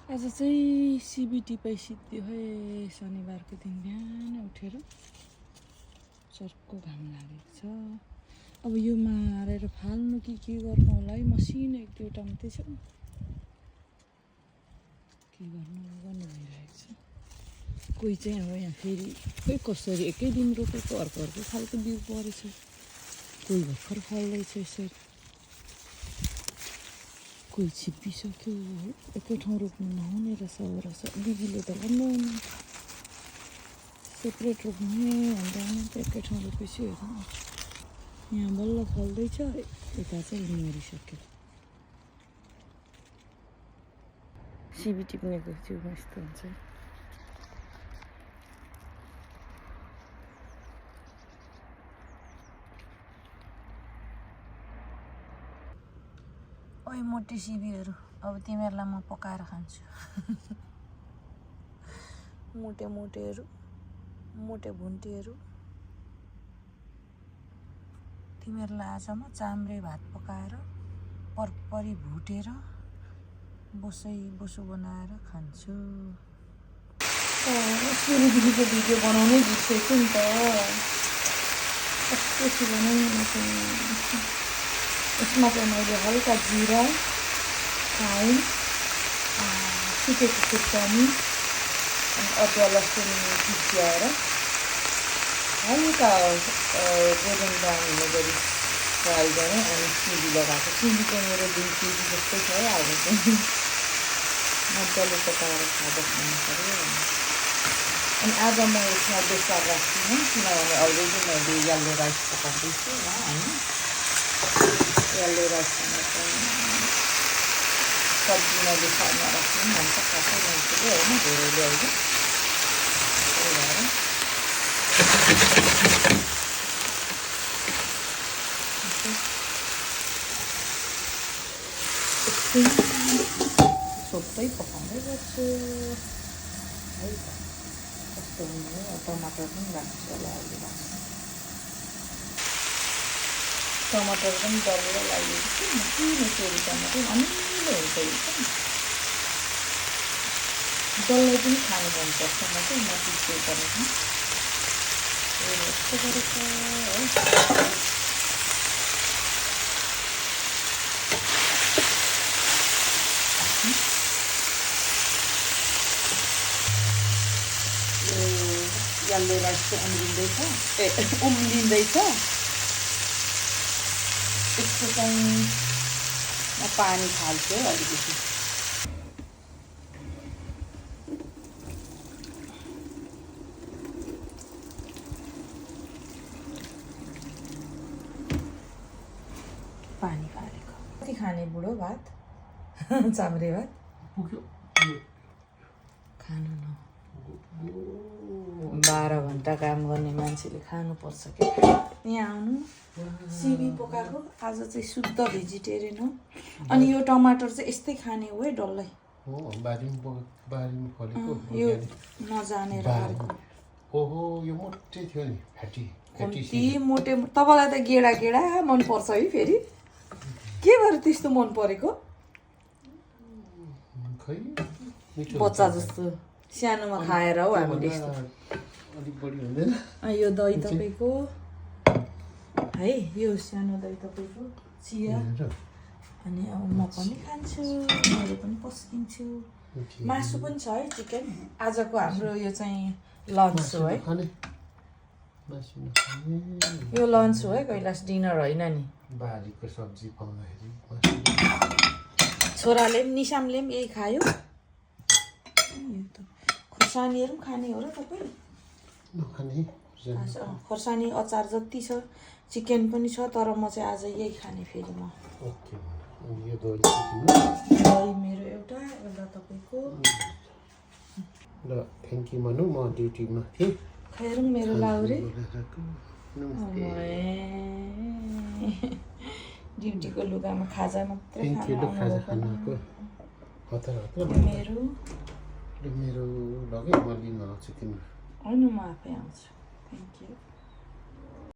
आज चाहिँ सिबिटी पाइसिद्धियो है शनिबारको दिन बिहान उठेर चर्को घाम लागेको छ। अब यो मारेर फाल्नु कि के गर्नु होला है, मसिनो एक दुईवटा मात्रै छ, के गर्नु भइरहेको छ। कोही चाहिँ अब यहाँ फेरि खोइ कसरी एकै दिन रोपेको अर्को खालको बिउ परेछ, कोही भर्खर फल्दैछ यसरी, कोही छिप्पिसक्यो। एकै ठाउँ रोप्नु नहुने रहेछ दिदीले त भन्नु सेपरेट रोप्ने भन्दा एकै ठाउँ रोपेपछि हेर्नु यहाँ बल्ल फल्दैछ, यता चाहिँ मरिसक्यो। सिबी टिप्नेको जिउमा यस्तो हुन्छ। ओइ मोटे सिबीहरू, अब तिमीहरूलाई म पकाएर खान्छु। मोटे भुन्टीहरू तिमीहरूलाई आज म चाम्रे भात पकाएर परपरी भुटेर बोसो बनाएर खान्छु। सुरुदेखिको भिडियो बनाउनै बिर्सेछु नि त, कस्तो छिटो नै यसमा चाहिँ मैले हल्का जिरा, खाइम, सुकेको खुर्सानी अनि अदुवा लसुन पिस्याएर हल्का गोल्डन ब्राउन हुने गरी फ्राई गरेँ अनि सिबी लगाएको। सिबी चाहिँ मेरो 2 केजी जस्तै छ है, आज चाहिँ मजाले पकाएर खाँदा खानु पऱ्यो। अनि आज म यसमा बेसार राख्दिनँ किनभने अलरेडी मैले यल्लो राइस पकाउँदैछु होइन। यल्लो राइसमा चाहिँ सब्जी मैले साइडमा राख्नु भन्छ खासै मान्छेले होइन, धेरैले अहिले सोध्दै पकाउँदै गर्छु है त। कस्तो हुने टमाटर पनि राख्छु होला अहिले, टमाटर पनि डल्लो लागेको थियो, मसिनो चोरी टमाटर अमिलो हुन्छ यो चाहिँ, डल्लै पनि खानु मनपर्छ म चाहिँ, नपिस्दै पनि यस्तो गरेको है। यल्लो राइस चाहिँ उम्लिँदैछ। यसको चाहिँ म पानी खाल्छु है अलिकति। पानी फालेको कति खाने बुढो भात, चाम्रे भात खानु न। 12 घन्टा काम गर्ने मान्छेले खानुपर्छ क्या। यहाँ आउनु, सिबी पकाएको आज चाहिँ शुद्ध भेजिटेरियन हो। अनि यो टमाटर चाहिँ यस्तै खाने हो है, डल्लै यो नजानेर अर्को। ओहो यो मोटे थियो नि, फ्याटी मोटे। तपाईँलाई त गेडा मन पर्छ है, फेरि के भएर त्यस्तो मन परेको? बच्चा जस्तो सानोमा खाएर हो हामीले यस्तो। यो दही तपाईँको है, यो सानो दही तपाईँको चिया। अनि अब म पनि खान्छु, मेरो पनि पस्किन्छु। मासु पनि छ है, चिकन। आजको हाम्रो यो चाहिँ लन्च हो है, यो लन्च हो है, कैलाश डिनर होइन नि। बारीको सब्जी पाउँदाखेरि छोराले पनि निशामले पनि यही खायो। खोर्सानीहरू पनि खाने हो र तपाईँ? खोर्सानी अचार जति छ, चिकन पनि छ, तर म चाहिँ आज यही खाने। फेरि म दही मेरो एउटा तपाईँको। ल थ्याङ्क यू मनु, म ड्युटीमा थिएँ। खैर मेरो लाउरे ड्युटीको लुगामा खाजा मात्रै मेरो लगे म लिन आउँछु तिम्रो। होइन, म आफै आउँछु। Thank you.